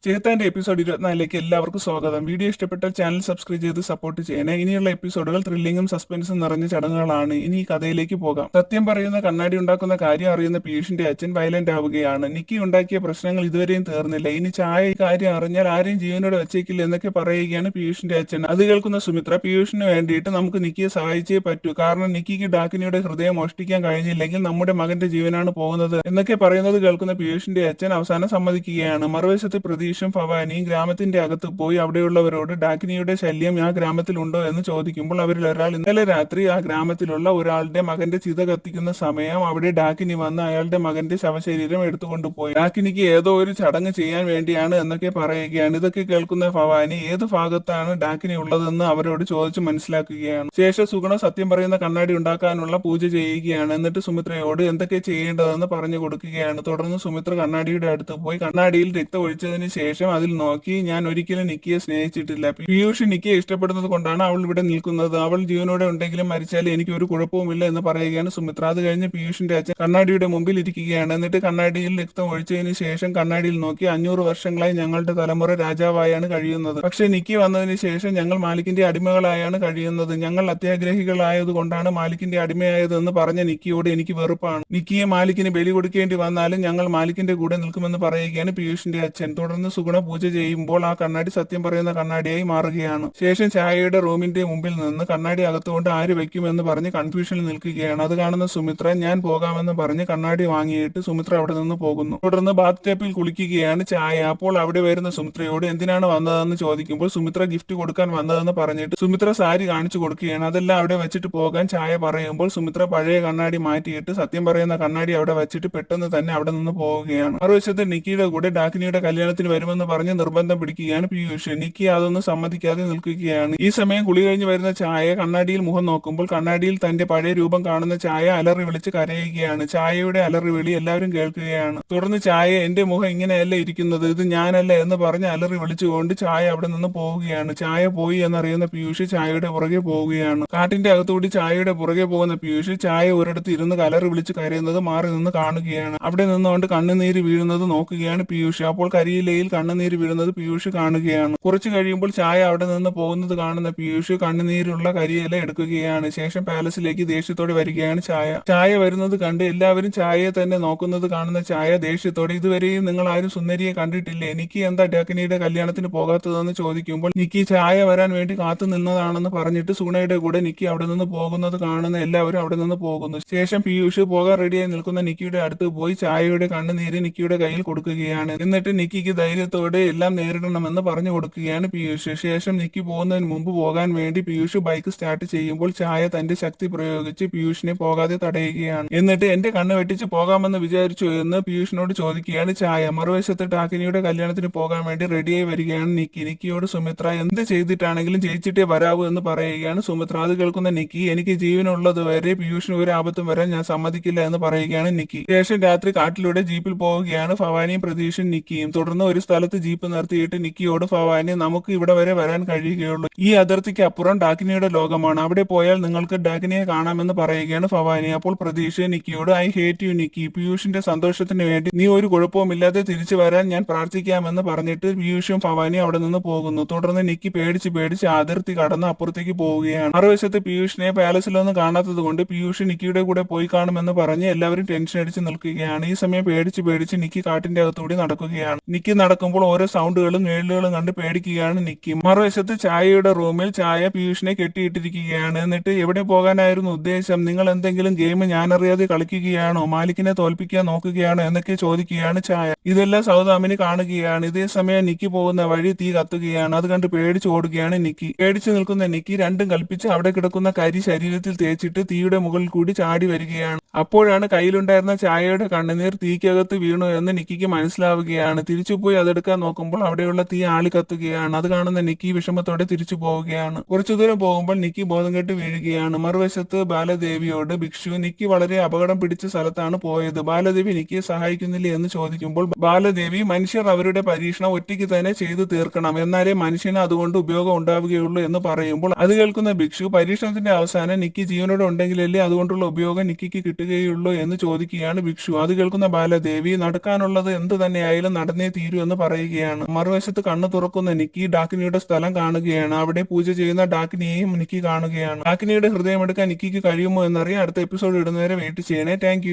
ചേത്താന്റെ episode 24ലേക്ക് എല്ലാവർക്കും സ്വാഗതം. Video ഇഷ്ടപ്പെട്ടാൽ ചാനൽ സബ്സ്ക്രൈബ് ചെയ്ത് സപ്പോർട്ട് ചെയ്യണേ. ഇനിയുള്ള എപ്പിസോഡുകൾ ത്രില്ലിങ്ങും സസ്പെൻസും നിറഞ്ഞ ചടങ്ങുകളാണ്. ഇനി ഈ കഥയിലേക്ക് പോകാം. സത്യം പറയുന്ന കണ്ണാടി ഉണ്ടാക്കുന്ന കാര്യം അറിയുന്ന പീയൂഷിന്റെ അച്ഛൻ വയലന്റ് ആവുകയാണ്. നിക്കി ഉണ്ടാക്കിയ പ്രശ്നങ്ങൾ ഇതുവരെയും തീർന്നില്ല. ഇനി ചായ ഈ കാര്യം അറിഞ്ഞാൽ ആരെയും ജീവനോടെ വെച്ചേക്കില്ല എന്നൊക്കെ പറയുകയാണ് പീയൂഷിന്റെ അച്ഛൻ. അത് കേൾക്കുന്ന സുമിത്ര പീയൂഷിന് വേണ്ടിയിട്ട് നമുക്ക് നിക്കിയെ സഹായിച്ചേ പറ്റൂ. കാരണം നിക്കിക്ക് ഡാക്കിനിയുടെ ഹൃദയം മോഷ്ടിക്കാൻ കഴിഞ്ഞില്ലെങ്കിൽ നമ്മുടെ മകന്റെ ജീവനാണ് പോകുന്നത് എന്നൊക്കെ പറയുന്നത് കേൾക്കുന്ന പീയൂഷിന്റെ അച്ഛൻ അവസാനം സമ്മതിക്കുകയാണ്. മറുവശത്ത് പ്രതീക്ഷ ഭവാനിയും ഗ്രാമത്തിന്റെ അകത്ത് പോയി അവിടെയുള്ളവരോട് ഡാക്കിനിയുടെ ശല്യം ആ ഗ്രാമത്തിലുണ്ടോ എന്ന് ചോദിക്കുമ്പോൾ അവരിൽ ഒരാൾ ഇന്നലെ രാത്രി ആ ഗ്രാമത്തിലുള്ള ഒരാളുടെ മകന്റെ ചിത കത്തിക്കുന്ന സമയം അവിടെ ഡാക്കിനി വന്ന് അയാളുടെ മകന്റെ ശവശരീരം എടുത്തുകൊണ്ടുപോയി. ഡാക്കിനിക്ക് ഏതോ ഒരു ചടങ്ങ് ചെയ്യാൻ വേണ്ടിയാണ് എന്നൊക്കെ പറയുകയാണ്. ഇതൊക്കെ കേൾക്കുന്ന ഭവാനി ഏത് ഭാഗത്താണ് ഡാക്കിനി ഉള്ളതെന്ന് അവരോട് ചോദിച്ച് മനസ്സിലാക്കുകയാണ്. ശേഷം സുഗുണ സത്യം പറയുന്ന കണ്ണാടി ഉണ്ടാക്കാനുള്ള പൂജ ചെയ്യുകയാണ്. എന്നിട്ട് സുമിത്രയോട് എന്തൊക്കെ ചെയ്യേണ്ടതെന്ന് പറഞ്ഞു കൊടുക്കുകയാണ്. തുടർന്ന് സുമിത്ര കണ്ണാടിയുടെ അടുത്ത് പോയി കണ്ണാടിയിൽ രക്തം ഒഴിച്ചതിന് ശേഷം അതിൽ നോക്കി, ഞാൻ ഒരിക്കലും നിക്കിയെ സ്നേഹിച്ചിട്ടില്ല. പീയൂഷ് നിക്കിയെ ഇഷ്ടപ്പെടുന്നത് കൊണ്ടാണ് അവൾ ഇവിടെ നിൽക്കുന്നത്. അവൾ ജീവനോടെ ഉണ്ടെങ്കിലും മരിച്ചാൽ എനിക്ക് ഒരു കുഴപ്പവുമില്ല എന്ന് പറയുകയാണ് സുമിത്ര. അത് കഴിഞ്ഞ് പീയൂഷിന്റെ അച്ഛൻ കണ്ണാടിയുടെ മുമ്പിൽ ഇരിക്കുകയാണ്. എന്നിട്ട് കണ്ണാടിയിൽ രക്തം ഒഴിച്ചതിന് ശേഷം കണ്ണാടിയിൽ നോക്കി, 500 വർഷങ്ങളായി ഞങ്ങളുടെ തലമുറ രാജാവായാണ് കഴിയുന്നത്. പക്ഷെ നിക്കി വന്നതിന് ശേഷം ഞങ്ങൾ മാലിക്കിന്റെ അടിമകളായാണ് കഴിയുന്നത്. ഞങ്ങൾ അത്യാഗ്രഹികളായത് കൊണ്ടാണ് മാലിക്കിന്റെ അടിമയായതെന്ന് പറഞ്ഞ നിക്കിയോട് എനിക്ക് വെറുപ്പാണ്. നിക്കിയെ മാലിക്കിന് ബലി കൊടുക്കേണ്ടി വന്നാലും ഞങ്ങൾ മാലിക്കിന്റെ കൂടെ നിൽക്കുമെന്ന് പറയുകയാണ് പീയൂഷിന്റെ അച്ഛൻ. തുടർന്ന് സുഗുണ പൂജ ചെയ്യുമ്പോൾ ആ കണ്ണാടി സത്യം പറയുന്ന കണ്ണാടിയായി മാറുകയാണ്. ശേഷം ചായയുടെ റൂമിന്റെ മുമ്പിൽ നിന്ന് കണ്ണാടി അകത്തുകൊണ്ട് ആര് വെക്കുമെന്ന് പറഞ്ഞ് കൺഫ്യൂഷനിൽ നിൽക്കുകയാണ്. അത് കാണുന്ന സുമിത്ര ഞാൻ പോകാമെന്ന് പറഞ്ഞ് കണ്ണാടി വാങ്ങിയിട്ട് സുമിത്ര അവിടെ നിന്ന് പോകുന്നു. തുടർന്ന് ബാത്ത് ടേപ്പിൽ കുളിക്കുകയാണ് ചായ. അപ്പോൾ അവിടെ വരുന്ന സുമിത്രയോട് എന്തിനാണ് വന്നതെന്ന് ചോദിക്കുമ്പോൾ സുമിത്ര ഗിഫ്റ്റ് കൊടുക്കാൻ വന്നതെന്ന് പറഞ്ഞിട്ട് സുമിത്ര സാരി കാണിച്ചു കൊടുക്കുകയാണ്. അതെല്ലാം അവിടെ വെച്ചിട്ട് പോകാൻ ചായ പറയുമ്പോൾ സുമിത്ര പഴയ കണ്ണാടി മാറ്റിയിട്ട് സത്യം പറയുന്ന കണ്ണാടി അവിടെ വെച്ചിട്ട് പെട്ടെന്ന് തന്നെ അവിടെ നിന്ന് പോവുകയാണ്. മറുവശത്ത് നിക്കിയുടെ കൂടെ ഡാക്കിനിയുടെ കല്യാണത്തിന് വരുമെന്ന് പറഞ്ഞ് നിർബന്ധം പിടിക്കുകയാണ് പീയൂഷ്. നിക്കി അതൊന്നും സമ്മതിക്കാതെ നിൽക്കുകയാണ്. ഈ സമയം കുളി കഴിഞ്ഞ് വരുന്ന ചായ കണ്ണാടിയിൽ മുഖം നോക്കുമ്പോൾ കണ്ണാടിയിൽ തന്റെ പഴയ രൂപം കാണുന്ന ചായ അലറി വിളിച്ച് കരയുകയാണ്. ചായയുടെ അലറി വിളി എല്ലാവരും കേൾക്കുകയാണ്. തുടർന്ന് ചായ എന്റെ മുഖം ഇങ്ങനെയല്ല ഇരിക്കുന്നത്, ഇത് ഞാനല്ല എന്ന് പറഞ്ഞ് അലറി വിളിച്ചുകൊണ്ട് ചായ അവിടെ നിന്ന് പോവുകയാണ്. ചായ പോയി എന്നറിയുന്ന പീയൂഷ് ചായയുടെ പുറകെ പോവുകയാണ്. കാട്ടിന്റെ അകത്തുകൂടി ചായയുടെ പുറകെ പോകുന്ന പീയൂഷ് ചായ ഒരിടത്ത് ഇരുന്ന് കലറി വിളിച്ച് കരയുന്നത് മാറി നിന്ന് കാണുകയാണ്. അവിടെ നിന്നുകൊണ്ട് കണ്ണുനീര് വീഴുന്നത് നോക്കുകയാണ് പീയൂഷ്. അപ്പോൾ കരിയിലയിൽ കണ്ണുനീര് വീഴുന്നത് പീയൂഷ് കാണുകയാണ്. കുറച്ചു കഴിയുമ്പോൾ ചായ അവിടെ നിന്ന് പോകുന്നത് കാണുന്ന പീയൂഷ് കണ്ണുനീരുള്ള കരിയില എടുക്കുകയാണ്. ശേഷം പാലസിലേക്ക് ദേഷ്യത്തോടെ വരികയാണ് ചായ. ചായ വരുന്നത് കണ്ട് എല്ലാവരും ചായയെ തന്നെ നോക്കുന്നത് കാണുന്ന ചായ ദേഷ്യത്തോടെ, ഇതുവരെയും നിങ്ങൾ ആരും സുന്ദരിയെ കണ്ടിട്ടില്ലേ, എനിക്ക് എന്താ ഡാക്കിനിയുടെ കല്യാണത്തിന് പോകാത്തതെന്ന് ചോദിക്കുമ്പോൾ നിക്കി ചായ വരാൻ വേണ്ടി കാത്തു നിന്നതാണെന്ന് പറഞ്ഞിട്ട് സുഗുണയുടെ കൂടെ നിക്കി അവിടെ നിന്ന് പോകുന്നത് കാണുന്ന എല്ലാവരും അവിടെ നിന്ന് പോകുന്നു. ശേഷം പീയൂഷ് പോകാൻ റെഡിയായി നിൽക്കുന്ന നിക്കിയുടെ അടുത്ത് പോയി ചായയുടെ കണ്ണുനീര് നിക്കിയുടെ കയ്യിൽ കൊടുക്കുകയാണ്. എന്നിട്ട് നിക്കിക്ക് ധൈര്യത്തോടെ എല്ലാം നേരിടണമെന്ന് പറഞ്ഞു കൊടുക്കുകയാണ് പീയൂഷ്. ശേഷം നിക്കി പോകുന്നതിന് മുമ്പ് പോകാൻ വേണ്ടി പീയൂഷ് ബൈക്ക് സ്റ്റാർട്ട് ചെയ്യുമ്പോൾ ചായ തന്റെ ശക്തി പ്രയോഗിച്ച് പീയൂഷിനെ പോകാതെ തടയുകയാണ്. എന്നിട്ട് എന്റെ കണ്ണ് വെട്ടിച്ച് പോകാമെന്ന് വിചാരിച്ചു എന്ന് പീയൂഷിനോട് ചോദിക്കുകയാണ് ചായ. മറുവശത്ത് ഡാക്കിനിയുടെ കല്യാണത്തിന് പോകാൻ വേണ്ടി റെഡിയായി വരികയാണ് നിക്കി. നിക്കിയോട് സുമിത്ര എന്ത് ചെയ്തിട്ടാണെങ്കിലും ജയിച്ചിട്ടേ വരാവൂ എന്ന് പറയുകയാണ് സുമിത്ര. അത് കേൾക്കുന്ന നിക്കി എനിക്ക് ജീവനുള്ളത് വരെ പീയൂഷിന് ഒരു ആപത്തും വരാൻ ഞാൻ സമ്മതിക്കില്ല എന്ന് പറയുകയാണ് നിക്കി. ശേഷം രാത്രി കാട്ടിലൂടെ ജീപ്പിൽ പോവുകയാണ് ഭവാനിയും പ്രതീഷും നിക്കിയും. തുടർന്ന് ഒരു സ്ഥലത്ത് ജീപ്പ് നിർത്തിയിട്ട് നിക്കിയോട് ഭവാനി നമുക്ക് ഇവിടെ വരെ വരാൻ കഴിയുകയുള്ളൂ, ഈ അതിർത്തിക്ക് അപ്പുറം ഡാക്കിനിയുടെ ലോകമാണ്, അവിടെ പോയാൽ നിങ്ങൾക്ക് ഡാക്കിനിയെ കാണാമെന്ന് പറയുകയാണ് ഭവാനി. അപ്പോൾ പ്രതീഷ് നിക്കിയോട് ഐ ഹേറ്റ് യു നിക്കി, പീയൂഷിന്റെ സന്തോഷത്തിന് വേണ്ടി നീ ഒരു കുഴപ്പവുമില്ലാതെ തിരിച്ചു വരാൻ ഞാൻ പ്രാർത്ഥിക്കാമെന്ന് പറഞ്ഞിട്ട് പീയൂഷും ഭവാനിയും അവിടെ നിന്ന് പോകുന്നു. തുടർന്ന് നിക്കി പേടിച്ച് അതിർത്തി കടന്ന് അപ്പുറത്തേക്ക് പോവുകയാണ്. മറുവശത്ത് പീയൂഷിനെ പാലസിലൊന്നും കാണാത്തത് കൊണ്ട് പീയൂഷ് നിക്കിയുടെ കൂടെ പോയി കാണുമെന്ന് പറഞ്ഞ് എല്ലാവരും ടെൻഷൻ അടിച്ച് നിൽക്കുകയാണ്. ഈ സമയം പേടിച്ച് നിക്കി കാട്ടിന്റെ അകത്തൂടി നടക്കുകയാണ്. നിക്കി നടക്കുമ്പോൾ ഓരോ സൗണ്ടുകളും നിഴലുകളും കണ്ട് പേടിക്കുകയാണ് നിക്കി. മറുവശത്ത് ചായയുടെ റൂമിൽ ചായ പീയൂഷിനെ കെട്ടിയിട്ടിരിക്കുകയാണ്. എന്നിട്ട് എവിടെ പോകാനായിരുന്നു ഉദ്ദേശം, നിങ്ങൾ എന്തെങ്കിലും ഗെയിം ഞാനറിയാതെ കളിക്കുകയാണോ, മാലിക്കിനെ തോൽപ്പിക്കാൻ നോക്കുകയാണോ എന്നൊക്കെ ചോദിക്കുകയാണ് ചായ. ഇതെല്ലാം സൗദാമിനി കാണുകയാണ്. ഇതേ സമയം നിക്കി പോകുന്ന വഴി തീ കത്തുകയാണ്. അത് കണ്ട് പേടിച്ച് ഓടുകയാണ് നിക്കി. പേടിച്ചു നിൽക്കുന്ന നിക്കി രണ്ടും കൽപ്പിച്ച് അവിടെ കിടക്കുന്ന കരി ശരീരത്തിൽ തേച്ചിട്ട് തീയുടെ മുകളിൽ കൂടി ചാടി വരികയാണ്. അപ്പോഴാണ് കയ്യിലുണ്ടായിരുന്ന ചായയുടെ കണ്ണുനീർ തീക്കകത്ത് വീണു എന്ന് നിക്കിക്ക് മനസ്സിലാവുകയാണ്. തിരിച്ചുപോയി അതെടുക്കാൻ നോക്കുമ്പോൾ അവിടെയുള്ള തീ ആളി കത്തുകയാണ്. അത് കാണുന്ന നിക്കി വിഷമത്തോടെ തിരിച്ചു പോവുകയാണ്. കുറച്ചു ദൂരം പോകുമ്പോൾ നിക്കി ബോധം കെട്ട് വീഴുകയാണ്. മറുവശത്ത് ബാലദേവിയോട് ഭിക്ഷു നിക്കി വളരെ അപകടം പിടിച്ച സ്ഥലത്താണ് പോയത്, ബാലദേവി നിക്കിയെ സഹായിക്കുന്നില്ല എന്ന് ചോദിക്കുമ്പോൾ ബാലദേവി മനുഷ്യർ അവരുടെ പരീക്ഷണം ഒറ്റയ്ക്ക് തന്നെ ചെയ്തു തീർക്കണം, എന്നാലേ മനുഷ്യന് അതുകൊണ്ട് ഉപയോഗം ഉണ്ടാവുകയുള്ളൂ എന്ന് പറയുമ്പോൾ അത് കേൾക്കുന്ന ഭിക്ഷു പരീക്ഷണത്തിന്റെ അവസാനം നിക്കി ജീവനോടെ ഉണ്ടെങ്കിലല്ലേ അതുകൊണ്ടുള്ള ഉപയോഗം നിക്കിക്ക് പറ്റുകയുള്ളൂ എന്ന് ചോദിക്കുകയാണ് ഭിക്ഷു. അത് കേൾക്കുന്ന ബാലദേവി നടക്കാനുള്ളത് എന്ത് തന്നെയായാലും നടന്നേ തീരൂ എന്ന് പറയുകയാണ്. മറുവശത്ത് കണ്ണു തുറക്കുന്ന നിക്കി ഡാക്കിനിയുടെ സ്ഥലം കാണുകയാണ്. അവിടെ പൂജ ചെയ്യുന്ന ഡാക്കിനിയെയും നിക്കി കാണുകയാണ്. ഡാക്കിനിയുടെ ഹൃദയമെടുക്കാൻ നിക്കിക്ക് കഴിയുമോ എന്നറിയാൻ അടുത്ത എപ്പിസോഡ് ഇടുന്നവരെ വെയിറ്റ് ചെയ്യണേ. താങ്ക്